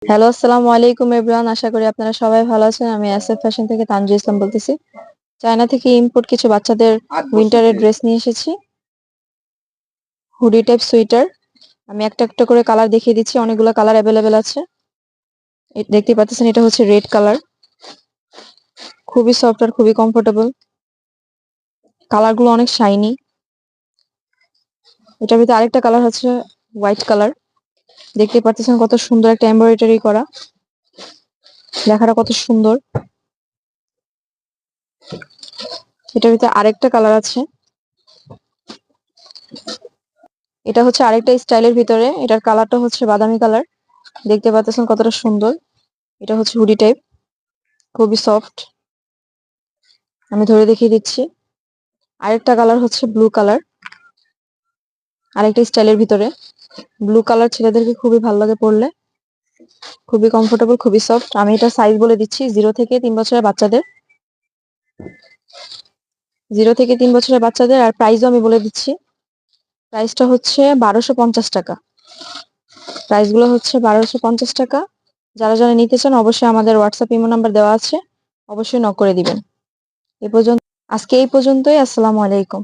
Hello, আসসালামু আলাইকুম everyone. আশা করি আপনারা সবাই ভালো আছেন। আমি এসএফ ফ্যাশন থেকে তানজু ইসলাম বলতেছি। চায়না থেকে ইম্পোর্ট কিছু বাচ্চাদের উইন্টারের ড্রেস নিয়ে এসেছি, হুডি টাইপ সোয়েটার। আমি একটা একটা করে কালার দেখিয়ে দিচ্ছি, অনেকগুলো কালার অ্যাভেলেবেল আছে। দেখতে পাচ্ছেন, এটা হচ্ছে রেড কালার, খুবই সফট আর খুবই কমফোর্টেবল। কালারগুলো অনেক শাইনি। এটার ভিতরে আরেকটা কালার হচ্ছে হোয়াইট কালার। দেখতে পাচ্ছেন কত সুন্দর একটা এমব্রয়ডারি করা, দেখাটা কত সুন্দর। এটার ভিতরে আরেকটা কালার আছে, এটা হচ্ছে আরেকটা স্টাইলের ভিতরে। এটার কালারটা হচ্ছে বাদামি কালার। দেখতে পাচ্ছেন কতটা সুন্দর। এটা হচ্ছে হুডি টাইপ, খুবই সফট। আমি ধরে দেখিয়ে দিচ্ছি। আরেকটা কালার হচ্ছে ব্লু কালার, আরেকটা স্টাইলের ভিতরে। ব্লু কালার ছেলেদেরকে খুবই ভালো লাগে পরলে, খুবই কমফোর্টেবল, খুবই সফট। আমি এটা সাইজ বলে দিচ্ছি, 0 থেকে 3 বছরের বাচ্চাদের, 0 থেকে 3 বছরের বাচ্চাদের। আর প্রাইসও আমি বলে দিচ্ছি, প্রাইসটা হচ্ছে 1250 টাকা। প্রাইসগুলো হচ্ছে 1250 টাকা। যারা যারা নিতে চান অবশ্যই আমাদের হোয়াটসঅ্যাপ ইমো নাম্বার দেওয়া আছে, অবশ্যই নক করে দিবেন। আজকে এই পর্যন্তই। আসসালামু আলাইকুম।